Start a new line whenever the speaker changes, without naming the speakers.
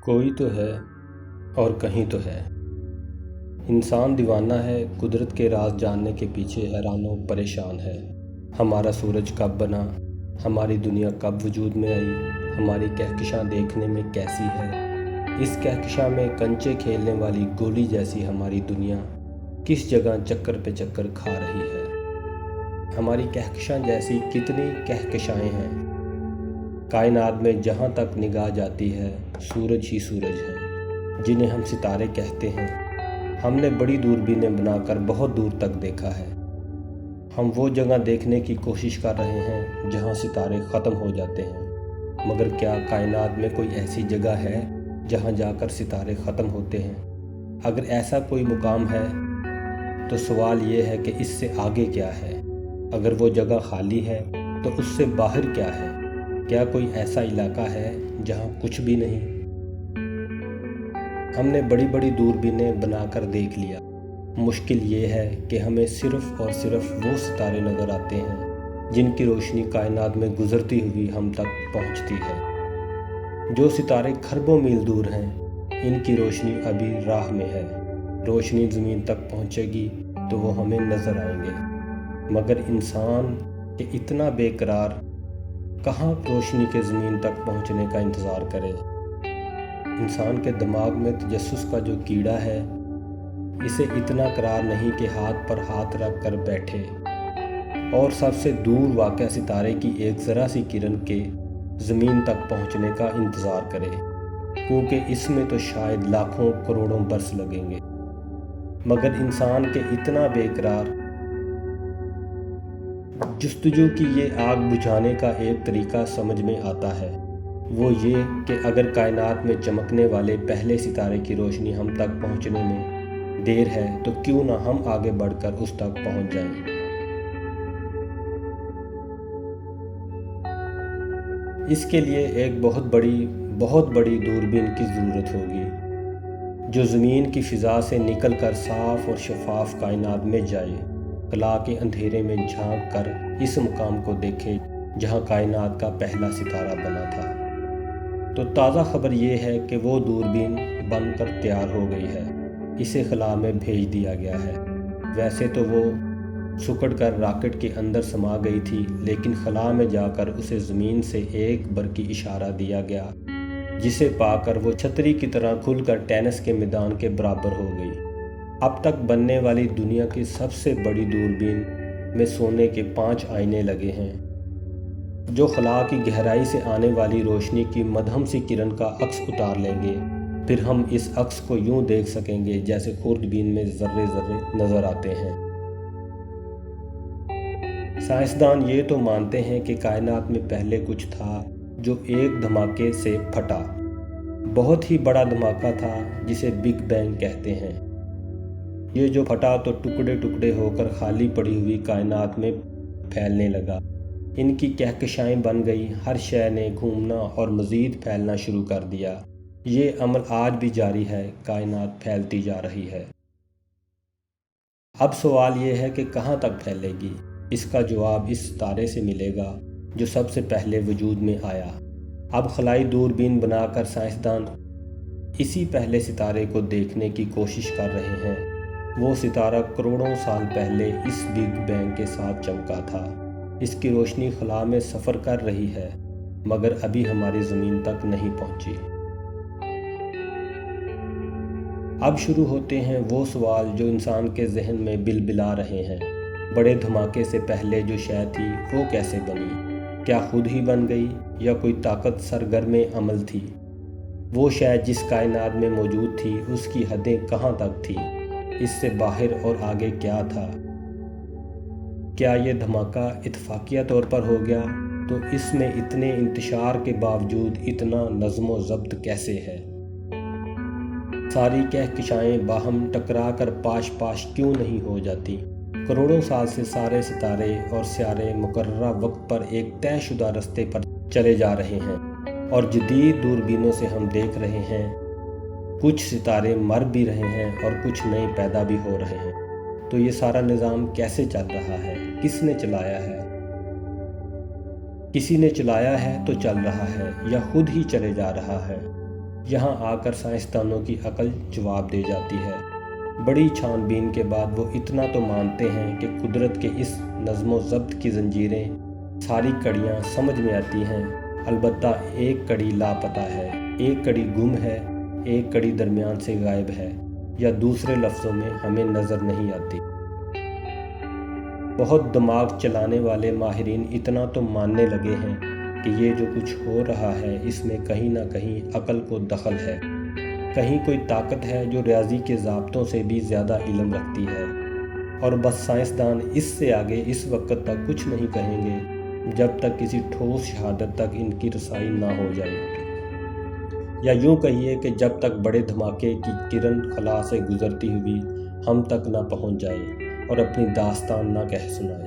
کوئی تو ہے اور کہیں تو ہے۔ انسان دیوانہ ہے، قدرت کے راز جاننے کے پیچھے حیران و پریشان ہے۔ ہمارا سورج کب بنا، ہماری دنیا کب وجود میں آئی، ہماری کہکشاں دیکھنے میں کیسی ہے، اس کہکشاں میں کنچے کھیلنے والی گولی جیسی ہماری دنیا کس جگہ چکر پہ چکر کھا رہی ہے۔ ہماری کہکشاں جیسی کتنی کہکشائیں ہیں۔ کائنات میں جہاں تک نگاہ جاتی ہے سورج ہی سورج ہیں، جنہیں ہم ستارے کہتے ہیں۔ ہم نے بڑی دوربینیں بنا کر بہت دور تک دیکھا ہے۔ ہم وہ جگہ دیکھنے کی کوشش کر رہے ہیں جہاں ستارے ختم ہو جاتے ہیں، مگر کیا کائنات میں کوئی ایسی جگہ ہے جہاں جا کر ستارے ختم ہوتے ہیں؟ اگر ایسا کوئی مقام ہے تو سوال یہ ہے کہ اس سے آگے کیا ہے؟ اگر وہ جگہ خالی ہے تو اس سے باہر کیا ہے؟ کیا کوئی ایسا علاقہ ہے جہاں کچھ بھی نہیں؟ ہم نے بڑی بڑی دوربینیں بنا کر دیکھ لیا، مشکل یہ ہے کہ ہمیں صرف اور صرف وہ ستارے نظر آتے ہیں جن کی روشنی کائنات میں گزرتی ہوئی ہم تک پہنچتی ہے۔ جو ستارے کھربوں میل دور ہیں، ان کی روشنی ابھی راہ میں ہے۔ روشنی زمین تک پہنچے گی تو وہ ہمیں نظر آئیں گے، مگر انسان کہ اتنا بے قرار کہاں روشنی کے زمین تک پہنچنے کا انتظار کرے۔ انسان کے دماغ میں تجسس کا جو کیڑا ہے، اسے اتنا قرار نہیں کہ ہاتھ پر ہاتھ رکھ کر بیٹھے اور سب سے دور واقع ستارے کی ایک ذرا سی کرن کے زمین تک پہنچنے کا انتظار کرے، کیونکہ اس میں تو شاید لاکھوں کروڑوں برس لگیں گے۔ مگر انسان کے اتنا بے قرار جستجو کی یہ آگ بجھانے کا ایک طریقہ سمجھ میں آتا ہے، وہ یہ کہ اگر کائنات میں چمکنے والے پہلے ستارے کی روشنی ہم تک پہنچنے میں دیر ہے تو کیوں نہ ہم آگے بڑھ کر اس تک پہنچ جائیں۔ اس کے لیے ایک بہت بڑی دوربین کی ضرورت ہوگی، جو زمین کی فضا سے نکل کر صاف اور شفاف کائنات میں جائے، خلا کے اندھیرے میں جھانک کر اس مقام کو دیکھے جہاں کائنات کا پہلا ستارہ بنا تھا۔ تو تازہ خبر یہ ہے کہ وہ دوربین بن کر تیار ہو گئی ہے، اسے خلا میں بھیج دیا گیا ہے۔ ویسے تو وہ سکڑ کر راکٹ کے اندر سما گئی تھی، لیکن خلا میں جا کر اسے زمین سے ایک برقی اشارہ دیا گیا، جسے پا کر وہ چھتری کی طرح کھل کر ٹینس کے میدان کے برابر ہو گئی۔ اب تک بننے والی دنیا کی سب سے بڑی دوربین میں سونے کے 5 آئینے لگے ہیں، جو خلا کی گہرائی سے آنے والی روشنی کی مدھم سی کرن کا عکس اتار لیں گے۔ پھر ہم اس عکس کو یوں دیکھ سکیں گے جیسے خوردبین میں ذرے ذرے نظر آتے ہیں۔ سائنسدان یہ تو مانتے ہیں کہ کائنات میں پہلے کچھ تھا جو ایک دھماکے سے پھٹا، بہت ہی بڑا دھماکہ تھا جسے بگ بینگ کہتے ہیں۔ یہ جو پھٹا تو ٹکڑے ٹکڑے ہو کر خالی پڑی ہوئی کائنات میں پھیلنے لگا، ان کی کہکشائیں بن گئی، ہر شے نے گھومنا اور مزید پھیلنا شروع کر دیا۔ یہ عمل آج بھی جاری ہے، کائنات پھیلتی جا رہی ہے۔ اب سوال یہ ہے کہ کہاں تک پھیلے گی؟ اس کا جواب اس ستارے سے ملے گا جو سب سے پہلے وجود میں آیا۔ اب خلائی دوربین بنا کر سائنسدان اسی پہلے ستارے کو دیکھنے کی کوشش کر رہے ہیں۔ وہ ستارہ کروڑوں سال پہلے اس بگ بینگ کے ساتھ چمکا تھا۔ اس کی روشنی خلا میں سفر کر رہی ہے، مگر ابھی ہماری زمین تک نہیں پہنچی۔ اب شروع ہوتے ہیں وہ سوال جو انسان کے ذہن میں بلبلا رہے ہیں۔ بڑے دھماکے سے پہلے جو شے تھی وہ کیسے بنی؟ کیا خود ہی بن گئی یا کوئی طاقت سرگرم عمل تھی؟ وہ شے جس کائنات میں موجود تھی، اس کی حدیں کہاں تک تھی؟ اس سے باہر اور آگے کیا تھا؟ کیا یہ دھماکہ اتفاقیہ طور پر ہو گیا؟ تو اس میں اتنے انتشار کے باوجود اتنا نظم و ضبط کیسے ہے؟ ساری کہکشائیں باہم ٹکرا کر پاش پاش کیوں نہیں ہو جاتی؟ کروڑوں سال سے سارے ستارے اور سیارے مقررہ وقت پر ایک طے شدہ رستے پر چلے جا رہے ہیں، اور جدید دوربینوں سے ہم دیکھ رہے ہیں کچھ ستارے مر بھی رہے ہیں اور کچھ نئے پیدا بھی ہو رہے ہیں۔ تو یہ سارا نظام کیسے چل رہا ہے؟ کس نے چلایا ہے؟ کسی نے چلایا ہے تو چل رہا ہے، یا خود ہی چلے جا رہا ہے؟ یہاں آ کر سائنسدانوں کی عقل جواب دے جاتی ہے۔ بڑی چھان بین کے بعد وہ اتنا تو مانتے ہیں کہ قدرت کے اس نظم و ضبط کی زنجیریں، ساری کڑیاں سمجھ میں آتی ہیں، البتہ ایک کڑی لاپتہ ہے، ایک کڑی گم ہے، ایک کڑی درمیان سے غائب ہے، یا دوسرے لفظوں میں ہمیں نظر نہیں آتی۔ بہت دماغ چلانے والے ماہرین اتنا تو ماننے لگے ہیں کہ یہ جو کچھ ہو رہا ہے اس میں کہیں نہ کہیں عقل کو دخل ہے، کہیں کوئی طاقت ہے جو ریاضی کے ضابطوں سے بھی زیادہ علم رکھتی ہے، اور بس سائنسدان اس سے آگے اس وقت تک کچھ نہیں کہیں گے جب تک کسی ٹھوس شہادت تک ان کی رسائی نہ ہو جائے، یا یوں کہیے کہ جب تک بڑے دھماکے کی کرن خلا سے گزرتی ہوئی ہم تک نہ پہنچ جائے اور اپنی داستان نہ کہہ سنائے۔